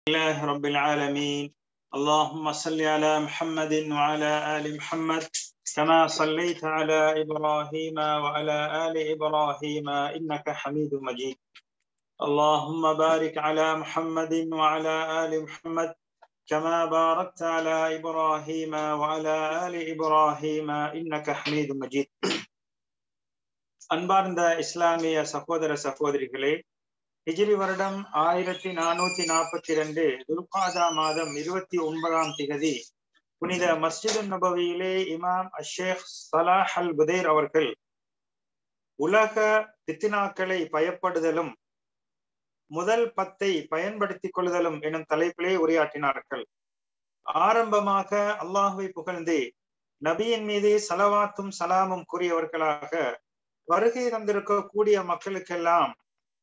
الله رب العالمين. اللهم صل على محمد وعلى آل محمد كما صليت على إبراهيم وعلى آل إبراهيم إنك حميد مجيد. اللهم بارك على محمد وعلى آل محمد كما باركت على إبراهيم وعلى آل إبراهيم إنك حميد مجيد. அன்பார்ந்த இஸ்லாமிய சகோதர சகோதரிகளே, ஹிஜ்ரி வருடம் 1442 துல்காதா மாதம் 29ஆம் திகதி புனித மஸ்ஜிது நபவியிலே இமாம் அஷேக் சலாஹ் அல் புதைர் அவர்கள் உலக பித்னாக்களை பயப்படுதலும் முதல் 10 பயன்படுத்திக் கொள்ளுதலும் எனும் தலைப்பிலே உரையாற்றினார்கள். ஆரம்பமாக அல்லாஹுவை புகழ்ந்து நபியின் மீது சலவாத்தும் சலாமும் கூறியவர்களாக வருகை தந்திருக்கக்கூடிய மக்களுக்கெல்லாம்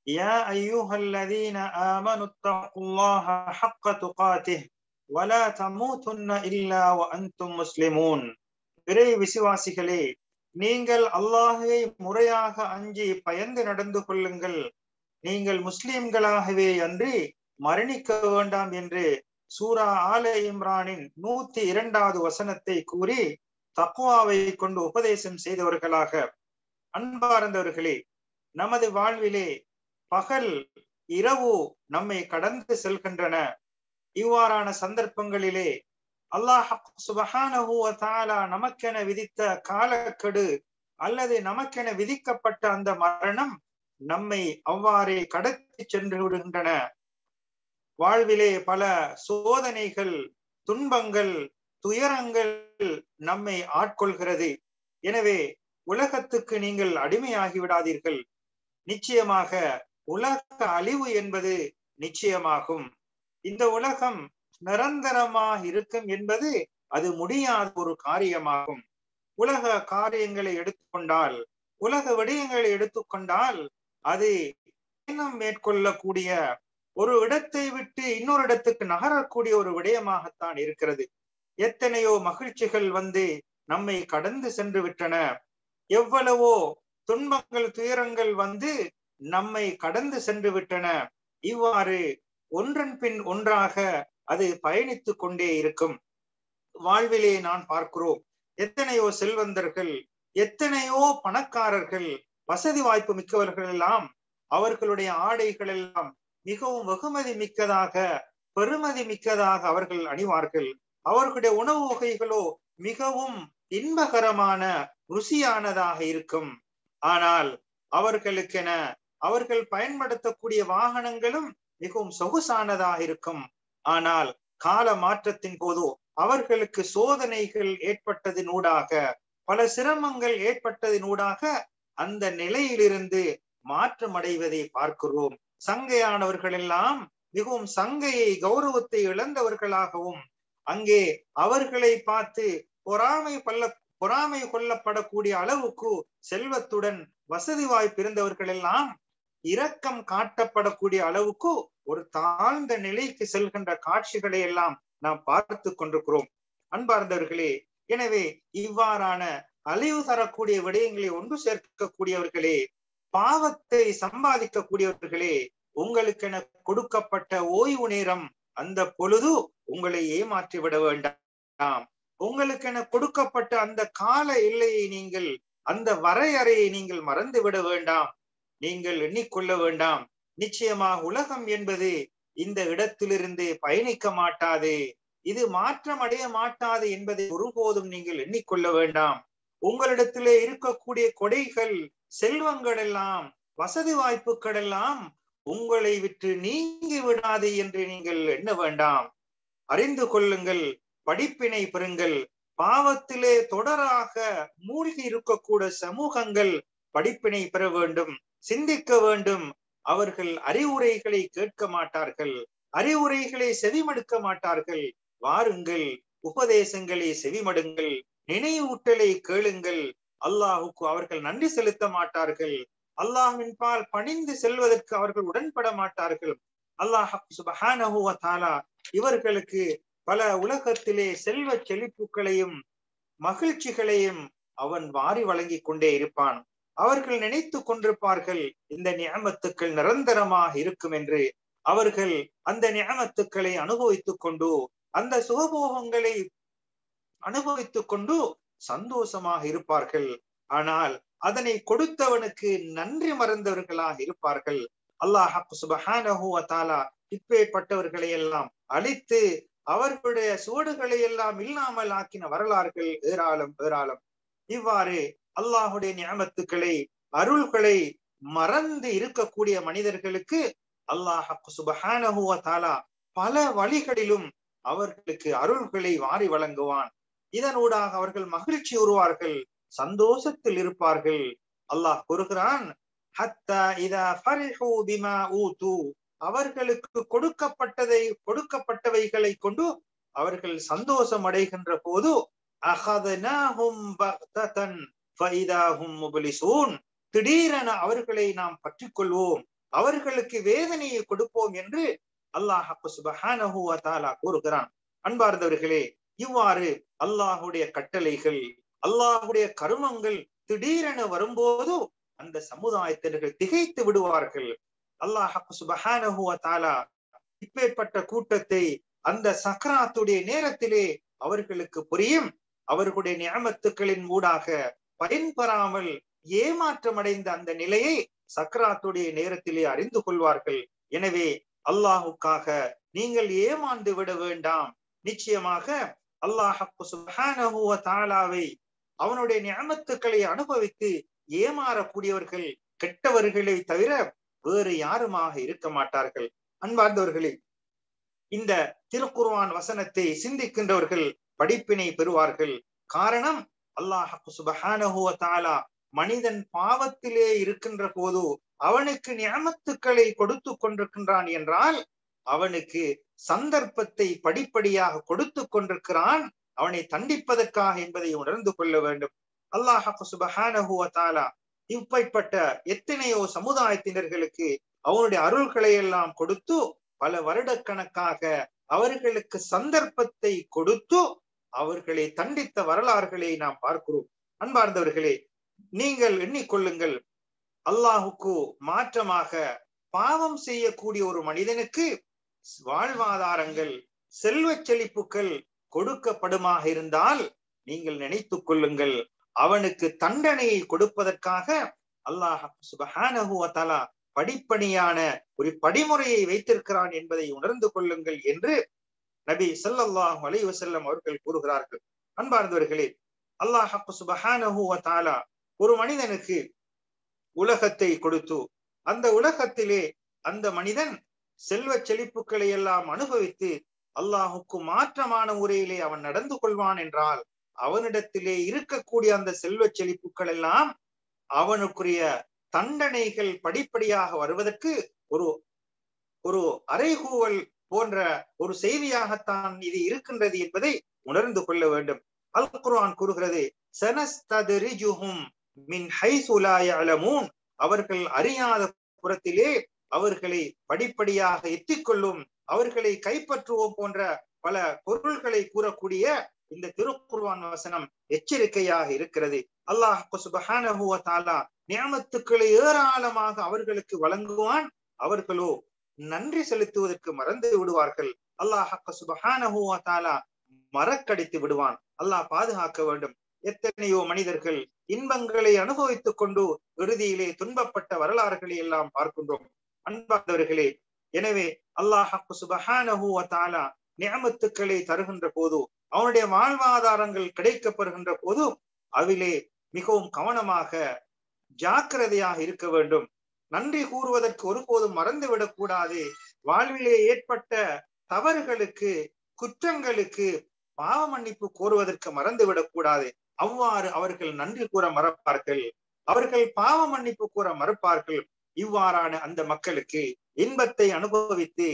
யா அய்யுஹல்லதீன ஆமனு தக்குல்லாஹ ஹக்க துகாதிஹ் வலா தமூதுன்ன இல்லா வஅன்தும் முஸ்லிமூன். இறை விசுவாசிகளே, நீங்கள் அல்லாஹ்வை முறையாக அஞ்சி பயந்து நடந்து கொள்ளுங்கள், நீங்கள் முஸ்லிம்களாகவே அன்றி மரணிக்க வேண்டாம் என்று சூரா ஆல இம்ரானின் 102வது வசனத்தை கூறி தக்வாவை கொண்டு உபதேசம் செய்தவர்களாக. அன்பார்ந்தவர்களே, நமது வாழ்விலே பகல் இரவு நம்மை கடந்து செல்கின்றன. இவ்வாறான சந்தர்ப்பங்களிலே அல்லாஹ் சுப்ஹானஹு வ தஆலா நமக்கென விதித்த காலக்கெடு அல்லது நமக்கென விதிக்கப்பட்ட அந்த மரணம் நம்மை அவ்வாறே கடத்தி சென்று விடுகின்றன. வாழ்விலே பல சோதனைகள், துன்பங்கள், துயரங்கள் நம்மை ஆட்கொள்கிறது. எனவே உலகத்துக்கு நீங்கள் அடிமையாகி விடாதீர்கள். நிச்சயமாக உலக அழிவு என்பது நிச்சயமாகும். இந்த உலகம் நிரந்தரமாக இருக்கும் என்பது அது முடியாத ஒரு காரியமாகும். உலக காரியங்களை எடுத்துக்கொண்டால், உலக விடயங்களை எடுத்துக்கொண்டால் அது பயணம் மேற்கொள்ளக்கூடிய, ஒரு இடத்தை விட்டு இன்னொரு இடத்துக்கு நகரக்கூடிய ஒரு விடயமாகத்தான் இருக்கிறது. எத்தனையோ மகிழ்ச்சிகள் வந்து நம்மை கடந்து சென்று விட்டன. எவ்வளவோ துன்பங்கள், துயரங்கள் வந்து நம்மை கடந்து சென்று விட்டன. இவ்வாறு ஒன்றன் பின் ஒன்றாக அது பயணித்துக் கொண்டே இருக்கும். வாழ்விலே நான் பார்க்கிறோம், எத்தனையோ செல்வந்தர்கள், எத்தனையோ பணக்காரர்கள், வசதி வாய்ப்பு மிக்கவர்கள் எல்லாம் அவர்களுடைய ஆடைகள் எல்லாம் மிகவும் வெகுமதி மிக்கதாக, பெருமதி மிக்கதாக அவர்கள் அணிவார்கள். அவர்களுடைய உணவு வகைகளோ மிகவும் இன்பகரமான, ருசியானதாக இருக்கும். ஆனால் அவர்களுக்கென அவர்கள் பயன்படுத்தக்கூடிய வாகனங்களும் மிகவும் சொகுசானதாக இருக்கும். ஆனால் கால மாற்றத்தின் போது அவர்களுக்கு சோதனைகள் ஏற்பட்டதினூடாக, பல சிரமங்கள் ஏற்பட்டதினூடாக அந்த நிலையிலிருந்து மாற்றம் அடைவதை பார்க்கிறோம். சங்கையானவர்கள் எல்லாம் மிகவும் சங்கையை, கௌரவத்தை இழந்தவர்களாகவும், அங்கே அவர்களை பார்த்து பொறாமை கொள்ளப்படக்கூடிய அளவுக்கு செல்வத்துடன் வசதி வாய்ப்பு இருந்தவர்கள் எல்லாம் இரக்கம் காட்டப்படக்கூடிய அளவுக்கு ஒரு தாழ்ந்த நிலைக்கு செல்கின்ற காட்சிகளை எல்லாம் நாம் பார்த்து கொண்டிருக்கிறோம். அன்பார்ந்தவர்களே, எனவே இவ்வாறான அழிவு தரக்கூடிய விடயங்களை ஒன்று சேர்க்கக்கூடியவர்களே, பாவத்தை சம்பாதிக்கக்கூடியவர்களே, உங்களுக்கென கொடுக்கப்பட்ட ஓய்வு நேரம், அந்த பொழுது உங்களை ஏமாற்றி விட வேண்டாம். உங்களுக்கென கொடுக்கப்பட்ட அந்த கால எல்லையை நீங்கள், அந்த வரையறையை நீங்கள் மறந்து விட வேண்டாம். நீங்கள் எண்ணிக்கொள்ள வேண்டாம், நிச்சயமாக உலகம் என்பது இந்த இடத்திலிருந்து பயணிக்க மாட்டாது, இது மாற்றம் அடைய மாட்டாது என்பதை ஒருபோதும் நீங்கள் எண்ணிக்கொள்ள வேண்டாம். உங்களிடத்திலே இருக்கக்கூடிய கொடைகள், செல்வங்கள் எல்லாம், வசதி வாய்ப்புகள் எல்லாம் உங்களை விட்டு நீங்கி விடாது என்று நீங்கள் எண்ண வேண்டாம். அறிந்து கொள்ளுங்கள், படிப்பினை பெறுங்கள். பாவத்திலே தொடராக மூழ்கி இருக்கக்கூடிய சமூகங்கள் படிப்பினை பெற வேண்டும், சிந்திக்க வேண்டும். அவர்கள் அறிவுரைகளை கேட்க மாட்டார்கள், அறிவுரைகளை செவிமடுக்க மாட்டார்கள். வாருங்கள், உபதேசங்களை செவிமடுங்கள், நினைவூட்டலை கேளுங்கள். அல்லாஹுக்கு அவர்கள் நன்றி செலுத்த மாட்டார்கள். அல்லாஹ்வின் பால் பணிந்து செல்வதற்கு அவர்கள் உடன்பட மாட்டார்கள். அல்லாஹ் சுப்ஹானஹு வ தஆலா இவர்களுக்கு பல உலகத்திலே செல்வ செழிப்புகளையும் மகிழ்ச்சிகளையும் அவன் வாரி வழங்கி கொண்டே இருப்பான். அவர்கள் நினைத்து கொண்டிருப்பார்கள் இந்த நியமத்துக்கள் நிரந்தரமாக இருக்கும் என்று. அவர்கள் அந்த நிஅமத்துக்களை அனுபவித்துக் கொண்டு அந்த சுகபோகங்களை அனுபவித்துக் கொண்டு சந்தோஷமாக இருப்பார்கள். ஆனால் அதனை கொடுத்தவனுக்கு நன்றி மறந்தவர்களாக இருப்பார்கள். அல்லாஹ் சுப்ஹானஹு வ தஆலா இப்பேற்பட்டவர்களை எல்லாம் அழித்து அவர்களுடைய சுவடுகளை எல்லாம் இல்லாமல் ஆக்கின வரலாறுகள் ஏராளம் ஏராளம். இவ்வாறு அல்லாஹுடைய நிஅமத்துக்களை அருள்களை மறந்து இருக்கக்கூடிய மனிதர்களுக்கு அல்லாஹ் சுப்ஹானஹு வ தஆலா பல வழிகளிலும் அவர்களுக்கு அருள்களை வாரி வழங்குவான். இதனூடாக அவர்கள் மகிழ்ச்சி உருவார்கள், சந்தோஷத்தில் இருப்பார்கள். அல்லாஹ் கூறுகிறான், ஹத்தா இதா ஃபரிஹு பிமா ஊது, அவர்களுக்கு கொடுக்கப்பட்டவைகளை கொண்டு அவர்கள் சந்தோஷம் அடைகின்ற போது அஹதனாஹும் பக்ததன் ஃபஇதாஹும் முப்லிசூன், திடீரென அவர்களை நாம் பற்றிக் கொள்வோம், அவர்களுக்கு வேதனையை கொடுப்போம் என்று அல்லாஹ் சுப்ஹானஹு வ தஆலா கூறுகிறான். அன்பார்ந்தவர்களே, இவ்வாறு அல்லாஹுடைய கட்டளைகள் அல்லாஹுடைய கருமங்கள் திடீரென வரும்போது அந்த சமுதாயத்தினர்கள் திகைத்து விடுவார்கள். அல்லாஹ் சுப்ஹானஹு வ தஆலா இப்பேற்பட்ட கூட்டத்தை அந்த சக்ராத்துடைய நேரத்திலே அவர்களுக்கு புரியும். அவர்களுடைய நிஅமத்துக்களின் ஊடாக பயன்பெறாமல் ஏமாற்றம் அடைந்த அந்த நிலையை சக்ராத்துடைய நேரத்திலே அறிந்து கொள்வார்கள். எனவே அல்லாஹுக்காக நீங்கள் ஏமாந்து விட வேண்டாம். நிச்சயமாக அல்லாஹ் சுப்ஹானஹு வ தஆலாவை அவனுடைய நிஅமத்துக்களை அனுபவித்து ஏமாறக்கூடியவர்கள் கெட்டவர்களை தவிர வேறு யாருமாக இருக்க மாட்டார்கள். அன்பார்ந்தவர்களே, இந்த திருக்குர்ஆன் வசனத்தை சிந்திக்கின்றவர்கள் படிப்பினை பெறுவார்கள். காரணம், அல்லாஹ் சுப்ஹானஹு வ தஆலா மனிதன் பாவத்திலே இருக்கின்ற போது அவனுக்கு நிஅமத்துக்களை கொடுத்து கொண்டிருக்கின்றான் என்றால் அவனுக்கு சந்தர்ப்பத்தை படிப்படியாக கொடுத்து கொண்டிருக்கிறான், அவனை தண்டிப்பதற்காக என்பதை உணர்ந்து கொள்ள வேண்டும். அல்லாஹ் சுப்ஹானஹு வ தஆலா இப்படிப்பட்ட எத்தனையோ சமுதாயத்தினர்களுக்கு அவனுடைய அருள்களை எல்லாம் கொடுத்து பல வருடக்கணக்காக அவர்களுக்கு சந்தர்ப்பத்தை கொடுத்து அவர்களை தண்டித்த வரலாறுகளை நாம் பார்க்கிறோம். அன்பார்ந்தவர்களே, நீங்கள் எண்ணிக்கொள்ளுங்கள், அல்லாஹுக்கு மாற்றமாக பாவம் செய்யக்கூடிய ஒரு மனிதனுக்கு வாழ்வாதாரங்கள் செல்வ செழிப்புகள் கொடுக்கப்படுமாக இருந்தால் நீங்கள் நினைத்துக் கொள்ளுங்கள், அவனுக்கு தண்டனையை கொடுப்பதற்காக அல்லாஹ் சுப்ஹானஹு வ தஆலா படிப்படியான ஒரு படிமுறையை வைத்திருக்கிறான் என்பதை உணர்ந்து கொள்ளுங்கள் என்று நபி ஸல்லல்லாஹு அலைஹி வஸல்லம் அவர்கள் கூறுகிறார்கள். அன்பார்ந்தவர்களே, அல்லாஹ் சுப்ஹானஹு வ தஆலா ஒரு மனிதனுக்கு உலகத்தை கொடுத்து அந்த உலகத்திலே அந்த மனிதன் செல்வ செழிப்புகளை எல்லாம் அனுபவித்து அல்லாஹுக்கு மாற்றமான முறையிலே அவன் நடந்து கொள்வான் என்றால் அவனிடத்திலே இருக்கக்கூடிய அந்த செல்வ செழிப்புகள் எல்லாம் அவனுக்குரிய தண்டனைகள் படிப்படியாக வருவதற்கு ஒரு அறைகூவல் போன்ற ஒரு செய்தியாகத்தான் இது இருக்கின்றது என்பதை உணர்ந்து கொள்ள வேண்டும். அல் குர்ஆன் கூறுகிறது, சனஸ்தத்ரிஜுஹும் மின் ஹைஸு லா யஅலமூன், அவர்கள் அறியாத புறத்திலே அவர்களை படிப்படியாக எத்திக்கொள்ளும், அவர்களை கைப்பற்றுவோம் போன்ற பல பொருள்களை கூறக்கூடிய இந்த திருக்குர்ஆன் வசனம் எச்சரிக்கையாக இருக்கிறது. அல்லாஹ் சுப்ஹானஹு வ தஆலா நிஅமத்துக்களை ஏராளமாக அவர்களுக்கு வழங்குவான், அவர்களோ நன்றி செலுத்துவதற்கு மறந்து விடுவார்கள். அல்லாஹ் சுப்ஹானஹு வ தஆலா மறக்கடித்து விடுவான். அல்லாஹ் பாதுகாக்க வேண்டும். எத்தனையோ மனிதர்கள் இன்பங்களை அனுபவித்துக் கொண்டு இறுதியிலே துன்பப்பட்ட வரலாறுகளை எல்லாம் பார்க்கின்றோம். அன்பார்ந்தவர்களே, எனவே அல்லாஹ் சுப்ஹானஹு வ தஆலா நிஅமத்துக்களை தருகின்ற போது, அவனுடைய வாழ்வாதாரங்கள் கிடைக்கப்பெறுகின்ற போது அதிலே மிகவும் கவனமாக ஜாக்கிரதையாக இருக்க வேண்டும். நன்றி கூறுவதற்கு ஒருபோதும் மறந்துவிடக் கூடாது. வாழ்விலே ஏற்பட்ட தவறுகளுக்கு குற்றங்களுக்கு பாவ மன்னிப்பு கோருவதற்கு மறந்துவிடக் கூடாது. அவ்வாறு அவர்கள் நன்றி கூற மறப்பார்கள், அவர்கள் பாவ மன்னிப்பு கூற மறப்பார்கள். இவ்வாறான அந்த மக்களுக்கு இன்பத்தை அனுபவித்து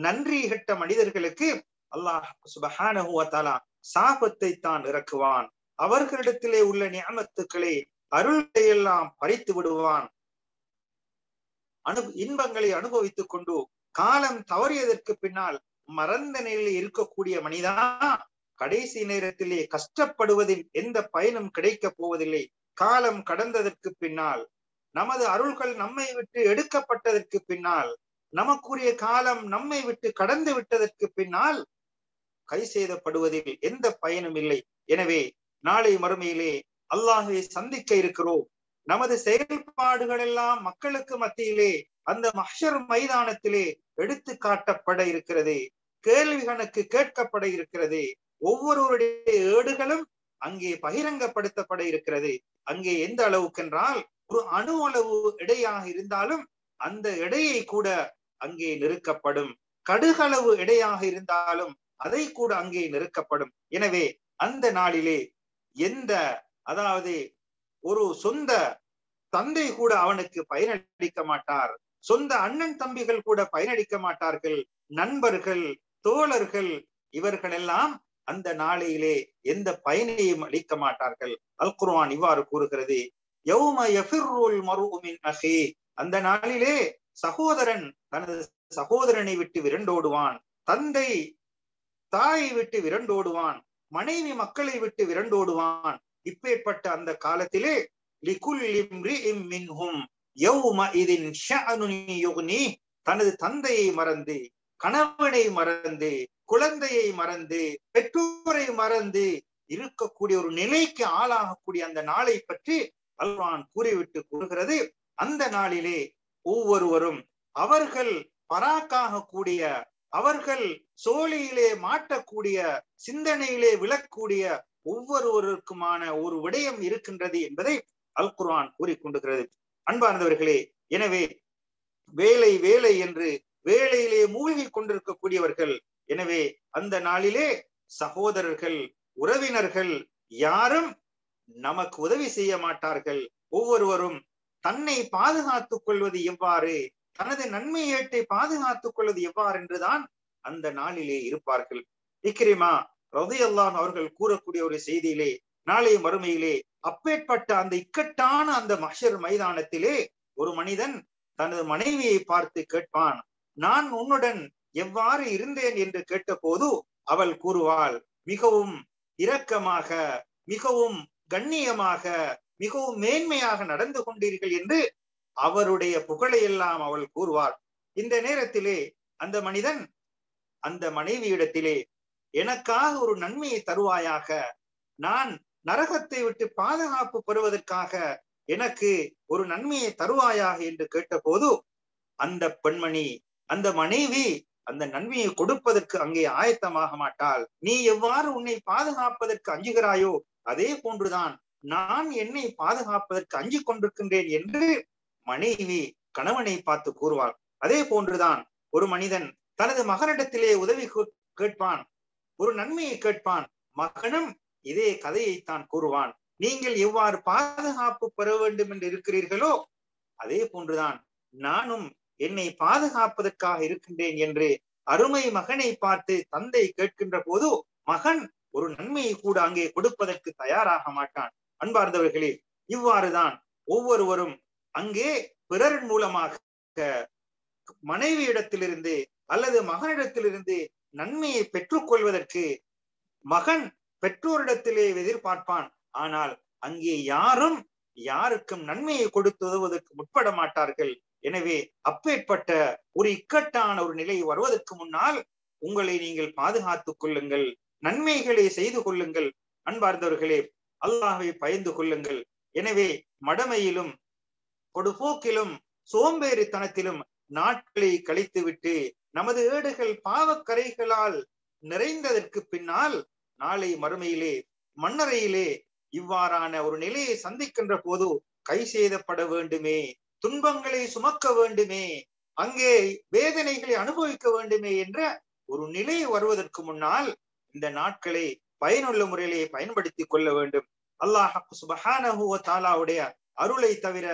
நன்றி கெட்ட மனிதர்களுக்கு அல்லாஹ் சுப்ஹானஹு வ தஆலா சாபத்தை தான் இறக்குவான். அவர்களிடத்திலே உள்ள நிஅமத்துக்களை அருளை எல்லாம் பறித்து விடுவான். இன்பங்களை அனுபவித்துக் கொண்டு காலம் தவறியதற்கு பின்னால் மறந்த நிலையில் இருக்கக்கூடிய மனிதா கடைசி நேரத்திலே கஷ்டப்படுவதில் எந்த பயனும் கிடைக்கப் போவதில்லை. காலம் கடந்ததற்கு பின்னால், நமது அருள்கள் நம்மை விட்டு எடுக்கப்பட்டதற்கு பின்னால் நமக்குரிய காலம் நம்மை விட்டு கடந்து விட்டதற்கு பின்னால் கை செய்தப்படுவதில் எந்த பயனும் இல்லை. எனவே நாளை மறுமையிலே அல்லாஹ்வை சந்திக்க இருக்கிறோம். நமது செயல்பாடுகள் எல்லாம் மக்களுக்கு மத்தியிலே அந்த மஹ்ஷர் மைதானத்திலே எடுத்து காட்டப்பட இருக்கிறது. கேள்வி கணக்கு கேட்கப்பட இருக்கிறது. ஒவ்வொருவருடைய ஏடுகளும் அங்கே பகிரங்கப்படுத்தப்பட இருக்கிறது. அங்கே எந்த அளவுக்கென்றால் ஒரு அணு அளவு எடையாக இருந்தாலும் அந்த எடையை கூட அங்கே நெருக்கப்படும். கடுகளவு எடையாக இருந்தாலும் அதை கூட அங்கே நெருக்கப்படும். எனவே அந்த நாளிலே அதாவது ஒரு சொந்த தந்தை கூட அவனுக்கு பயனளிக்க மாட்டார். சொந்த அண்ணன் தம்பிகள் கூட பயனளிக்க மாட்டார்கள். நண்பர்கள், தோழர்கள், இவர்கள் எல்லாம் அந்த நாளையிலே எந்த பயனையும் அளிக்க மாட்டார்கள். அல் குர்ஆன் இவ்வாறு கூறுகிறது, யௌம யஃபிர்ருல் மர்உ மின் அஹீ, அந்த நாளிலே சகோதரன் தனது சகோதரனை விட்டு விரண்டோடுவான், தந்தை தாயை விட்டு விரண்டோடுவான், மனைவி மக்களை விட்டு விரண்டோடுவான். இப்பேற்பட்ட அந்த காலத்திலே லிகுல்லி இம்ரிஇம் மின்ஹும் யௌமஇதின் ஷஅனுன் யுக்னி, தனது தந்தையை மறந்து, கணவனை மறந்து, குழந்தையை மறந்து, பெற்றோரை மறந்து இருக்கக்கூடிய ஒரு நிலைக்கு ஆளாகக்கூடிய அந்த நாளை பற்றி அல்குர்ஆன் கூறிவிட்டு கூறுகிறது, அந்த நாளிலே ஒவ்வொருவரும் அவர்கள் பராக்காக கூடிய, அவர்கள் சோழியிலே மாட்டக்கூடிய, சிந்தனையிலே விழக்கூடிய ஒவ்வொருவருக்குமான ஒரு விடயம் இருக்கின்றது என்பதை அல் குர்ஆன் கூறிக்கொண்டிருக்கிறது. அன்பார்ந்தவர்களே, எனவே வேலை வேலை என்று வேலையிலே மூழ்கி கொண்டிருக்கக்கூடியவர்கள், எனவே அந்த நாளிலே சகோதரர்கள், உறவினர்கள் யாரும் நமக்கு உதவி செய்ய மாட்டார்கள். ஒவ்வொருவரும் தன்னை பாதுகாத்துக் கொள்வது எவ்வாறு, தனது நன்மை ஏட்டை பாதுகாத்துக் கொள்வது எவ்வாறு என்றுதான் அந்த நாளிலே இருப்பார்கள். இக்ரிமா ரலியல்லாஹு அவர்கள் கூறக்கூடிய ஒரு செய்தியிலே, நாளை மறுமையிலே அப்பேற்பட்ட அந்த இக்கட்டான அந்த மஹ்ஷர் மைதானத்திலே ஒரு மனிதன் தனது மனைவியை பார்த்து கேட்பான், நான் உன்னுடன் எவ்வாறு இருந்தேன் என்று கேட்ட போது அவள் கூறுவாள், மிகவும் இரக்கமாக, மிகவும் கண்ணியமாக, மிகவும் மேன்மையாக நடந்து கொண்டீர்கள் என்று அவருடைய புகழையெல்லாம் அவள் கூறுவாள். இந்த நேரத்திலே அந்த மனிதன் அந்த மனைவியிடத்திலே, எனக்காக ஒரு நன்மையை தருவாயாக, நான் நரகத்தை விட்டு பாதுகாப்பு பெறுவதற்காக எனக்கு ஒரு நன்மையை தருவாயாக என்று கேட்ட போது அந்த பெண்மணி, அந்த மனைவி அந்த நன்மையை கொடுப்பதற்கு அங்கே ஆயத்தமாக மாட்டாள். நீ எவ்வாறு உன்னை பாதுகாப்பதற்கு அஞ்சுகிறாயோ அதே போன்றுதான் நான் என்னை பாதுகாப்பதற்கு அஞ்சிக் கொண்டிருக்கின்றேன் என்று மனைவி கணவனை பார்த்து கூறுவாள். அதே போன்றுதான் ஒரு மனிதன் தனது மகனிடத்திலே உதவி கேட்பான், ஒரு நன்மையை கேட்பான், மகனும் இதே கதையைத்தான் கூறுவான். நீங்கள் எவ்வாறு பாதுகாப்பு பெற வேண்டும் என்று இருக்கிறீர்களோ அதே போன்றுதான் நானும் என்னை பாதுகாப்பதற்காக இருக்கின்றேன் என்று அருமை மகனை பார்த்து தந்தை கேட்கின்ற போது மகன் ஒரு நன்மையை கூட அங்கே கொடுப்பதற்கு தயாராக மாட்டான். அன்பார்ந்தவர்களே, இவ்வாறுதான் ஒவ்வொருவரும் அங்கே பிறரின் மூலமாக மனைவியிடத்திலிருந்து அல்லது மகனிடத்திலிருந்து நன்மையை பெற்றுக் கொள்வதற்கு மகன் பெற்றோரிடத்திலே எதிர்பார்ப்பான். ஆனால் அங்கே யாரும் யாருக்கும் நன்மையை கொடுத்து உதவுவதற்கு முற்பட மாட்டார்கள். எனவே அப்பேற்பட்ட ஒரு இக்கட்டான ஒரு நிலை வருவதற்கு முன்னால் உங்களை நீங்கள் பாதுகாத்துக் கொள்ளுங்கள், நன்மைகளை செய்து கொள்ளுங்கள். அன்பார்ந்தவர்களே, அல்லாஹ்வை பயந்து கொள்ளுங்கள். எனவே மடமையிலும் கொடுபோக்கிலும் சோம்பேறித்தனத்திலும் நாட்களை கழித்துவிட்டு நமது ஏடுகள் பாவக்கரைகளால் நிறைந்ததற்கு பின்னால் நாளை மறுமையிலே மண்ணறையிலே இவ்வாறான ஒரு நிலையை சந்திக்கின்ற போது கை செய்தப்பட வேண்டுமே, துன்பங்களை சுமக்க வேண்டுமே, அங்கே வேதனைகளை அனுபவிக்க வேண்டுமே என்ற ஒரு நிலை வருவதற்கு முன்னால் இந்த நாட்களை பயனுள்ள முறையிலே பயன்படுத்திக் கொள்ள வேண்டும். அல்லாஹ் சுப்ஹானஹு வ தஆலாவுடைய அருளை தவிர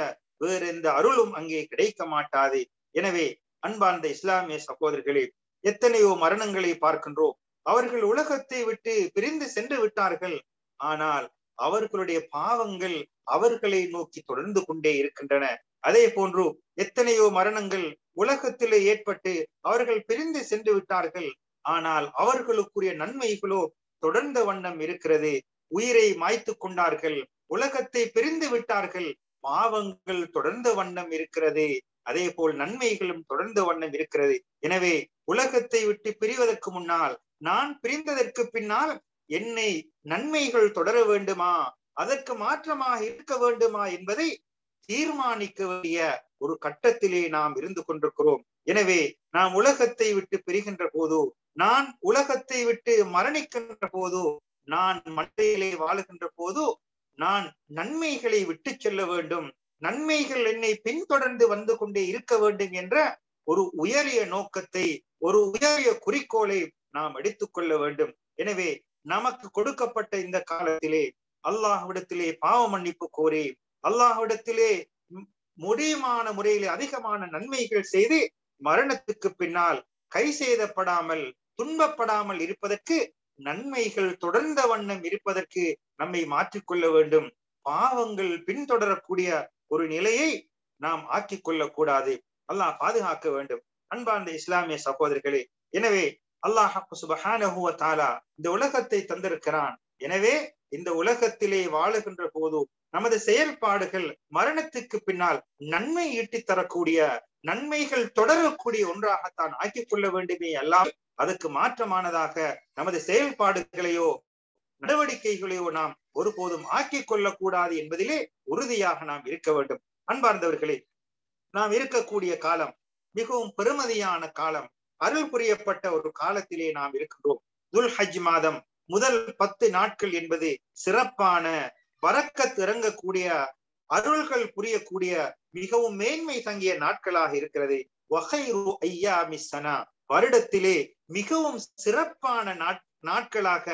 வேறு எந்த அருளும் அங்கே கிடைக்க மாட்டாது. எனவே அன்பார்ந்த இஸ்லாமிய சகோதரர்களே, எத்தனையோ மரணங்களை பார்க்கின்றோம். அவர்கள் உலகத்தை விட்டு பிரிந்து சென்று விட்டார்கள். ஆனால் அவர்களுடைய பாவங்கள் அவர்களை நோக்கி தொடர்ந்து கொண்டே இருக்கின்றன. அதே போன்று எத்தனையோ மரணங்கள் உலகத்திலே ஏற்பட்டு அவர்கள் பிரிந்து சென்று விட்டார்கள். ஆனால் அவர்களுக்குரிய நன்மைகளோ தொடர்ந்த வண்ணம் இருக்கிறது. உயிரை மாய்த்து கொண்டார்கள், உலகத்தை பிரிந்து விட்டார்கள், பாவங்கள் தொடர்ந்த வண்ணம் இருக்கிறது. அதே போல் நன்மைகளும் தொடர்ந்த வண்ணம் இருக்கிறது. எனவே உலகத்தை விட்டு பிரிவதற்கு முன்னால், நான் பிரிந்ததற்கு பின்னால் என்னை நன்மைகள் தொடர வேண்டுமா, அதற்கு மாற்றமாக இருக்க வேண்டுமா என்பதை தீர்மானிக்க வேண்டிய ஒரு கட்டத்திலே நாம் இருந்து கொண்டிருக்கிறோம். எனவே நாம் உலகத்தை விட்டு பிரிகின்ற போதோ, நான் உலகத்தை விட்டு மரணிக்கின்ற போதோ, நான் மண்டையிலே வாழுகின்ற போதோ, நான் நன்மைகளை விட்டு செல்ல வேண்டும், நன்மைகள் என்னை பின்தொடர்ந்து வந்து கொண்டே இருக்க வேண்டும் என்ற ஒரு உயரிய நோக்கத்தை, ஒரு உயரிய குறிக்கோளை நாம் எடுத்துக்கொள்ள வேண்டும். எனவே நமக்கு கொடுக்கப்பட்ட இந்த காலத்திலே அல்லாஹ்விடத்திலே பாவ மன்னிப்பு கோரி, அல்லாஹ்விடத்திலே முடியுமான முறையிலே அதிகமான நன்மைகள் செய்து மரணத்துக்கு பின்னால் கை செய்தப்படாமல் துன்பப்படாமல் இருப்பதற்கு, நன்மைகள் தொடர்ந்த வண்ணம் இருப்பதற்கு நம்மை மாற்றிக்கொள்ள வேண்டும். பாவங்கள் பின்தொடரக்கூடிய ஒரு நிலையை நாம் ஆக்கிக் கொள்ளக்கூடாது. அல்லாஹ் பாதுகாக்க வேண்டும். அன்பார்ந்த இஸ்லாமிய சகோதரர்களே, எனவே அல்லாஹ் சுப்ஹானஹு வ தஆலா இந்த உலகத்தை தந்திருக்கிறான். எனவே இந்த உலகத்திலே வாழுகின்ற போது நமது செயல்பாடுகள் மரணத்துக்கு பின்னால் நன்மை ஈட்டித் தரக்கூடிய, நன்மைகள் தொடரக்கூடிய ஒன்றாகத்தான் ஆக்கிக் கொள்ள வேண்டுமே அல்லாமல் அதற்கு மாற்றமானதாக நமது செயல்பாடுகளையோ நடவடிக்கைகளையோ நாம் ஒருபோதும் ஆக்கிக் கொள்ளக்கூடாது என்பதிலே உறுதியாக நாம் இருக்க வேண்டும். அன்பார்ந்தவர்களே, நாம் இருக்கக்கூடிய காலம் மிகவும் பெருமதியான காலம், அருள் புரியப்பட்ட ஒரு காலத்திலே நாம் இருக்கின்றோம். துல் ஹஜ் மாதம் முதல் 10 நாட்கள் என்பது சிறப்பான பரக்கத் இறங்கக்கூடிய, அருள்கள் புரியக்கூடிய மிகவும் மேன்மை தங்கிய நாட்களாக இருக்கிறது. வகைரு ஐயாமி ஸனா, வருடத்திலே மிகவும் சிறப்பான நாட்களாக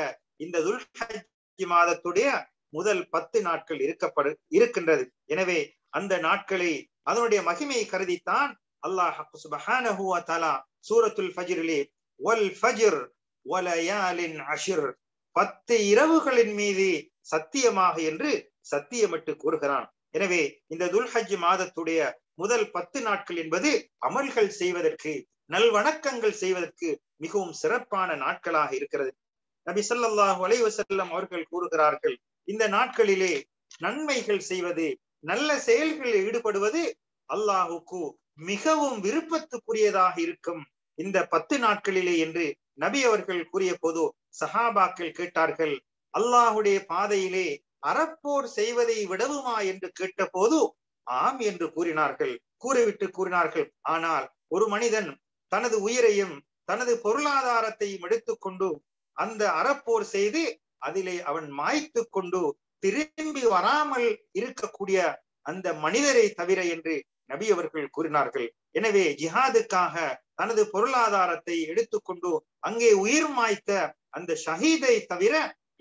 இந்த துல் ஹஜ் மாதத்துடைய முதல் 10 நாட்கள் இருக்கின்றது. எனவே அந்த நாட்களை, அதனுடைய மகிமையை கருதித்தான் அல்லாஹ் சுப்ஹானஹு வ தஆலா சூரத்துல் ஃபஜ்ரிலே வல் ஃபஜ்ர் வ லயாலின் அஷ்ர், 10 இரவுகளின் மீது சத்தியமாக என்று சத்தியமிட்டு கூறுகிறான். எனவே இந்த துல் ஹஜ் மாதத்துடைய முதல் 10 நாட்கள் என்பது அமல்கள் செய்வதற்கு, நல்வணக்கங்கள் செய்வதற்கு மிகவும் சிறப்பான நாட்களாக இருக்கிறது. நபி ஸல்லல்லாஹு அலைஹி வஸல்லம் அவர்கள் கூறுகிறார்கள், இந்த நாட்களிலே நன்மைகள் செய்வது, நல்ல செயல்களில் ஈடுபடுவது அல்லாஹுக்கு மிகவும் விருப்பத்துக்குரியதாக இருக்கும் இந்த 10 நாட்களிலே என்று நபி அவர்கள் கூறிய போது சஹாபாக்கள் கேட்டார்கள், அல்லாஹுடைய பாதையிலே அறப்போர் செய்வதை விடவுமா என்று கேட்ட போது ஆம் என்று கூறினார்கள். கூறினார்கள், ஆனால் ஒரு மனிதன் தனது உயிரையும் தனது பொருளாதாரத்தையும் எடுத்துக்கொண்டு அந்த அறப்போர் செய்து அதிலே அவன் மாய்த்து கொண்டு திரும்பி வராமல் இருக்கக்கூடிய அந்த மனிதரை தவிர என்று நபி அவர்கள் கூறினார்கள். எனவே ஜிஹாதுக்காக தனது பொருளாதாரத்தை எடுத்துக்கொண்டு அங்கே உயிர் மாய்த்த அந்த ஷஹீதை தவிர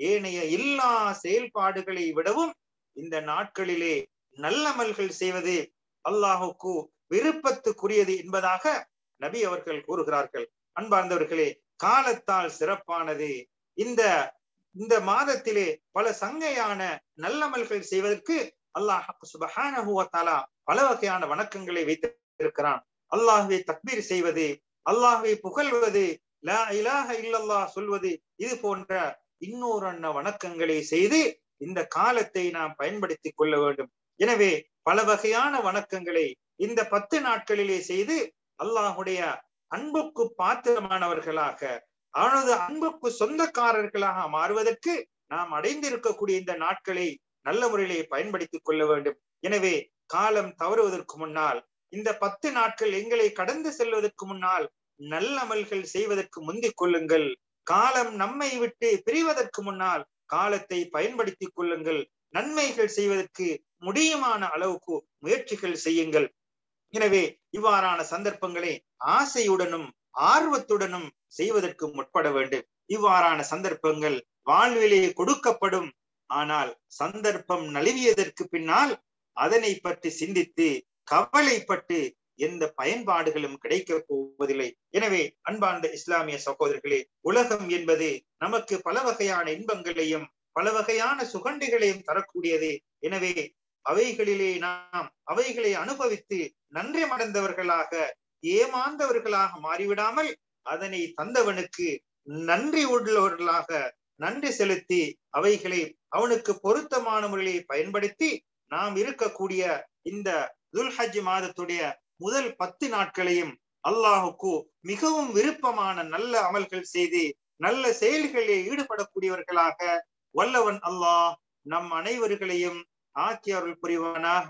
ஏனைய எல்லா செயல்பாடுகளை விடவும் இந்த நாட்களிலே நல்லமல்கள் செய்வது அல்லாஹுக்கு விருப்பத்துக்குரியது என்பதாக நபி அவர்கள் கூறுகிறார்கள். அன்பார்ந்தவர்களே, காலத்தால் சிறப்பானது இந்த மாதத்திலே பல சங்கையான நல்லமல்கள் செய்வதற்கு அல்லாஹ் சுப்ஹானஹு வ தஆலா பல வகையான வணக்கங்களை வைத்திருக்கிறான். அல்லாஹ்வை தக்பீர் செய்வது, அல்லாஹ்வை புகழ்வது, லா இலாஹ இல்லல்லாஹ் சொல்வது, இது போன்ற இன்னொரு வணக்கங்களை செய்து இந்த காலத்தை நாம் பயன்படுத்திக் கொள்ள வேண்டும். எனவே பல வகையான வணக்கங்களை இந்த 10 நாட்களிலே செய்து அல்லாஹுடைய அன்புக்கு பாத்திரமானவர்களாக, அவனது அன்புக்கு சொந்தக்காரர்களாக மாறுவதற்கு நாம் அடைந்திருக்கக்கூடிய இந்த நாட்களை நல்ல முறையிலே பயன்படுத்திக் கொள்ள வேண்டும். எனவே காலம் தவறுவதற்கு முன்னால், இந்த 10 நாட்கள் எங்களை கடந்து செல்வதற்கு முன்னால் நல்லமல்கள் செய்வதற்கு முந்திக் கொள்ளுங்கள். காலம் நம்மை விட்டு பிரிவதற்கு முன்னால் காலத்தை பயன்படுத்திக் கொள்ளுங்கள். நன்மைகள் செய்வதற்கு முடியுமான அளவுக்கு முயற்சிகள் செய்யுங்கள். எனவே இவ்வாறான சந்தர்ப்பங்களை ஆசையுடனும் ஆர்வத்துடனும் செய்வதற்கு முற்பட வேண்டும். இவ்வாறான சந்தர்ப்பங்கள் வாழ்விலே கொடுக்கப்படும். ஆனால் சந்தர்ப்பம் நழுவியதற்கு பின்னால் அதனை பற்றி சிந்தித்து கவலைப்பட்டு எந்த பயன்பாடுகளும் கிடைக்க போவதில்லை. எனவே அன்பார்ந்த இஸ்லாமிய சகோதரர்களே, உலகம் என்பது நமக்கு பல வகையான இன்பங்களையும் பல வகையான சுகண்டிகளையும் தரக்கூடியது. எனவே அவைகளிலே நாம் அவைகளை அனுபவித்து நன்றி மறந்தவர்களாக, ஏமாந்தவர்களாக மாறிவிடாமல் அதனை தந்தவனுக்கு நன்றி உள்ளவர்களாக நன்றி செலுத்தி அவைகளை அவனுக்கு பொருத்தமான முறையை பயன்படுத்தி நாம் இருக்கக்கூடிய இந்த துல் ஹஜ் மாதத்துடைய முதல் 10 நாட்களையும் அல்லாஹுக்கு மிகவும் விருப்பமான நல்ல அமல்கள் செய்து நல்ல செயல்களில் ஈடுபடக்கூடியவர்களாக வல்லவன் அல்லாஹ் நம் அனைவர்களையும் ஆக்கி அருள் புரிவானாக.